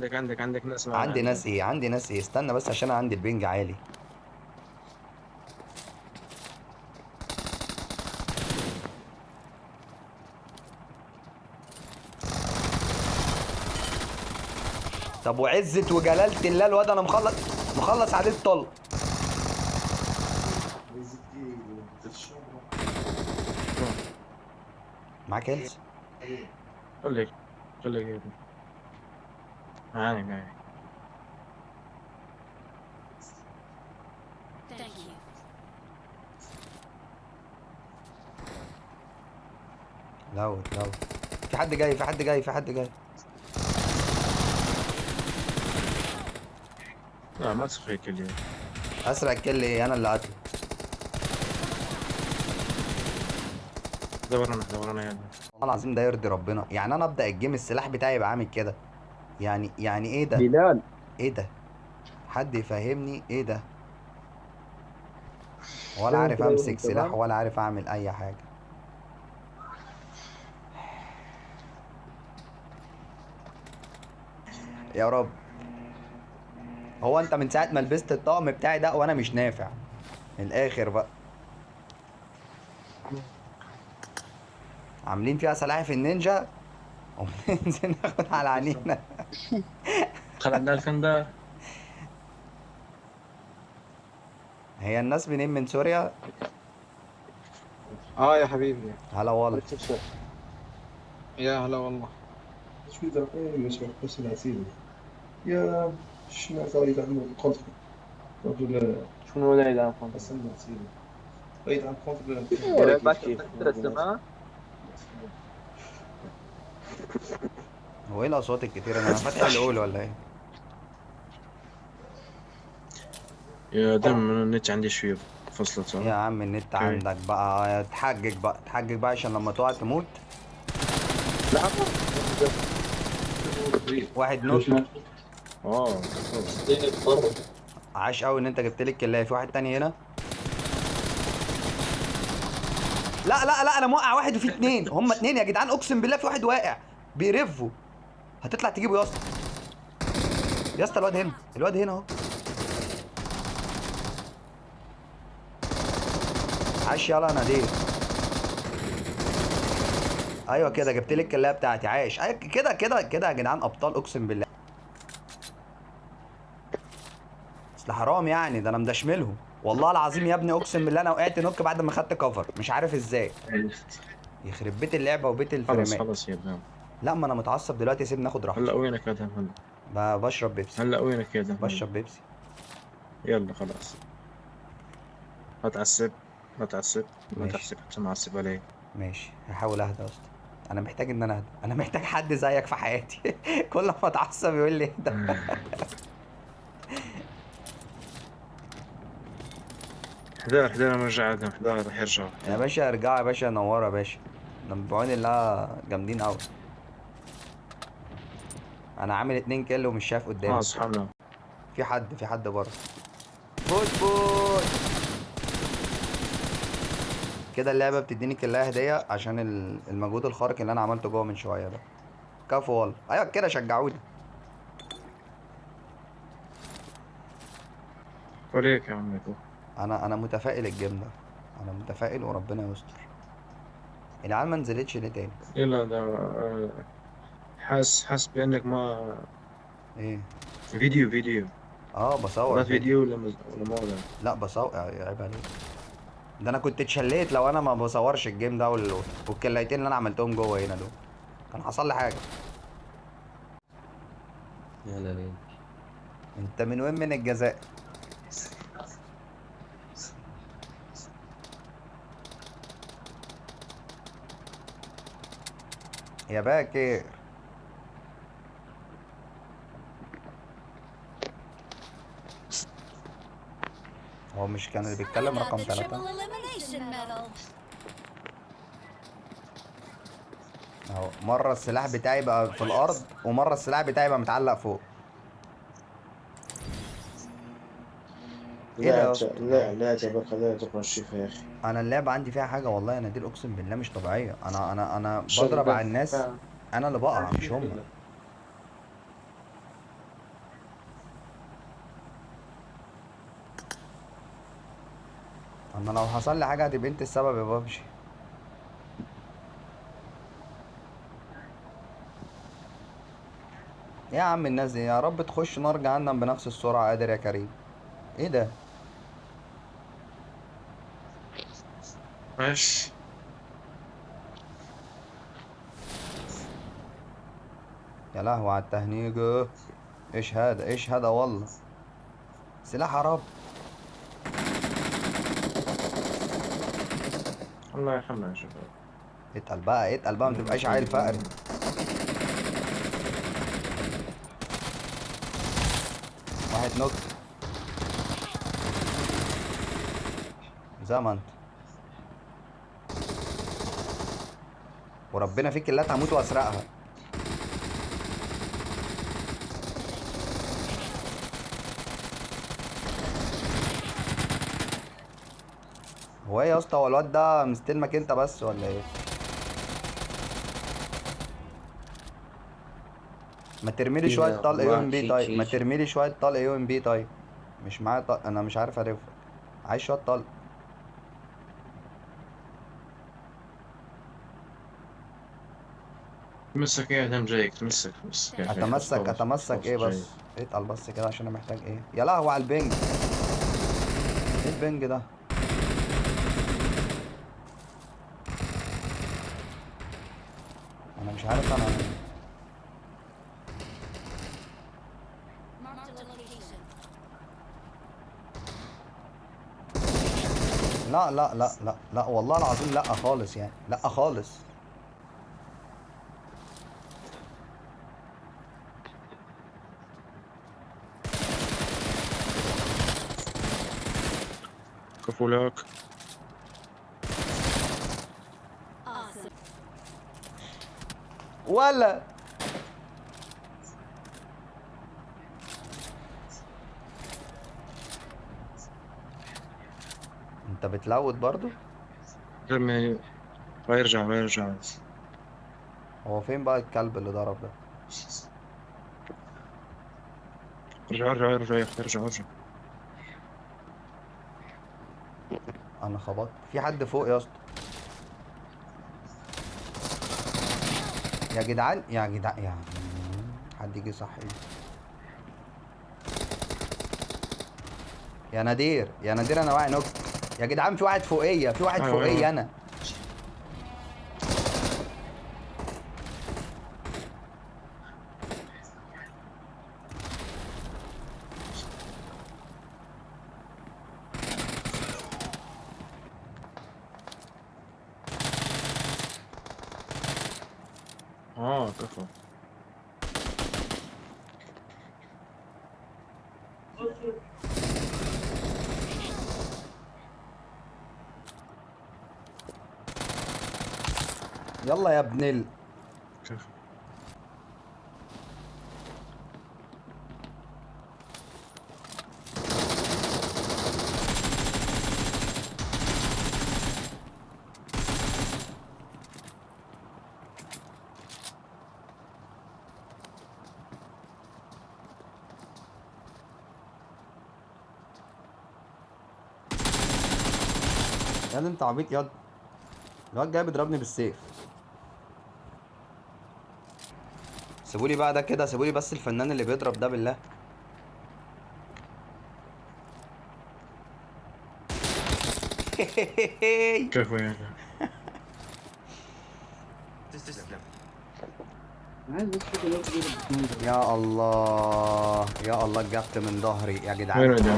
عندك ناس معنا عندي عندنا. ناس ايه؟ عندي ناس ايه؟ استنى بس عشان انا عندي البنج عالي. طب وعزة وجلالة الله الواد انا مخلص عليه الطلق. شو؟ معاك هيلز؟ خليك خليك يا ابني. معاك. Thank you. لاود لاود. في حد جاي، في حد جاي، في حد جاي. لا ما تخفيك اليوم. اسرع كل ايه؟ انا اللي قتله. دورنا يلا. والله العظيم ده يرضي ربنا، يعني انا ابدا الجيم السلاح بتاعي يبقى عامل كده؟ يعني ايه ده؟ بلال ايه ده؟ حد يفهمني ايه ده؟ ولا فين عارف كده امسك يوم سلاح تمام. ولا عارف اعمل اي حاجه. يا رب. هو انت من ساعه ما لبست الطقم بتاعي ده وانا مش نافع من الاخر بقى. عاملين فيها سلاحف النينجا وبننزل ناخد على عينينا. دخل عندنا الفندق. هي الناس منين؟ من سوريا؟ اه يا حبيبي. هلا والله. يا هلا والله. شوي زعفران يشرب بس العسيل يا شنو صار عن القنصل رجل شنو ليلى عفوا. حسن العسيل بعيد عن قنصل بلال باكي فترة السماء. هو ايه الاصوات الكتيره؟ انا فاتح الاول ولا ايه؟ يا دم النت عندي شوي فصلت يا صح؟ عم النت اوكي. عندك بقى، تحجج بقى عشان لما تقع تموت. لا واحد نوك. اه. عاش قوي ان انت جبت لي الكلايه. في واحد تاني هنا. لا لا لا، انا موقع واحد وفي اتنين، هما اتنين يا جدعان، اقسم بالله في واحد واقع بيرفوا. هتطلع تجيبه يا اسطى. يا اسطى الواد هنا، الواد هنا اهو. عاش يلا انا دي. ايوه كده جبت لي الكلايه بتاعتي. عاش. أيوة كده كده كده يا جدعان، ابطال اقسم بالله. اصل حرام يعني، ده انا مدشملهم والله العظيم يا ابني. اقسم بالله انا وقعت نوك بعد ما خدت كفر، مش عارف ازاي. يخرب بيت اللعبه وبيت خلص الفريمات. خلص يا ابني. لا ما انا متعصب دلوقتي، سيبني ناخد هلا راحتي. وينك يا دم هلا؟ بشرب بيبسي. هلا وينك يا دم هلا؟ بشرب بيبسي. يلا خلاص. ما تعصب. ما تعصب. ما ماشي. تحسب انت معصب علي. ماشي هحاول اهدى يا اسطى. انا محتاج ان انا اهدى، انا محتاج حد زيك في حياتي. كل ما اتعصب يقول لي اهدى. حذار حذار انا رجع ادم حذار رح يرجع يا حذار. باشا ارجع يا باشا، نور يا باشا. ده بعون الله جامدين قوي. انا عامل 2 كيلو ومش شايف اه قدامي. اصحابنا. في حد بره. فوت. كده اللعبه بتديني كلها هديه عشان المجهود الخارق اللي انا عملته جوه من شويه ده. كفو والله. ايوه كده شجعوني. وليك يا عمي. انا متفائل الجيم ده. انا متفائل وربنا يستر. العيال ما نزلتش ليه تاني؟ يلا ده حاس بانك ما. ايه؟ فيديو. اه بصور هذا فيديو. فيديو ولا ما هذا؟ لا بصور، عيب عليك. ده انا كنت اتشليت لو انا ما بصورش الجيم ده والكلايتين اللي انا عملتهم جوه هنا دول، كان حصل لي حاجه. يلا بينا. انت من وين؟ من الجزائر؟ يا باكر. هو مش كان اللي I بيتكلم got رقم the 3؟ triple elimination medal. اهو مره السلاح بتاعي بقى في الارض ومره السلاح بتاعي بقى متعلق فوق. ايه ده يا اسطى؟ لا جبل خلينا تقرا الشفا يا اخي. انا اللعبه عندي فيها حاجه والله يا نادر، اقسم بالله مش طبيعيه. انا بضرب على شغل الناس. انا اللي بقع مش هم. انا لو حصل لي حاجه هتبقى انت السبب يا بابجي. إيه يا عم الناس دي، يا رب تخش نار جهنم بنفس السرعه، قادر يا كريم. ايه ده؟ ماشي. يا لهوي على التهنيجة. ايش هذا، ايش هذا والله. سلاح يا رب. الله يرحمنا يا شباب. اتقل بقى، اتقل بقى، ما تبقاش عيل فقري. واحد نوك. زي ما انت. وربنا فيك اللي هموت واسرقها. هو ايه يا اسطى، هو الواد ده مستلمك انت بس ولا ايه؟ ما ترميلي شويه لا طلق يو والله ام بي شيء طيب، شيء ما شيء. ترميلي شويه طلق يو ام بي طيب. مش معايا طلق، انا مش عارف ارفك. عايز شويه طلق. تمسك ايه دم جايك، تمسك تمسك يا اخي. اتمسك اتمسك ايه جاي. بس؟ اتقل بس كده عشان انا محتاج ايه. يا لهوي على البنج. ايه البنج ده؟ انا مش عارف انا. Marked a location. لا لا لا لا لا والله العظيم لا خالص يعني، لا خالص. كفو لك. Awesome. ولا انت بتلوت برضو؟ رمي. ويرجع ويرجع. هو فين بقى الكلب اللي ضرب ده؟ ارجع ارجع ارجع يا اخي، ارجع ارجع. انا خبطت في حد فوق يا اسطى. يا جدعان يا جدعان يا حد يجي صح ايه. يا نادير يا نادير، انا واعي نوك. يا جدعان في واحد فوقيا، في واحد أيوة، فوقيا أيوة. انا. كفو. يلا يا ابن كفو. يا ده انت عبيط ياض. الواد جاي بيضربني بالسيف. سيبولي بقى ده كده، سيبولي بس الفنان اللي بيضرب ده بالله. كفو يا اخي. يا الله يا الله، الجفت من ظهري يا جدعان. وين ودي؟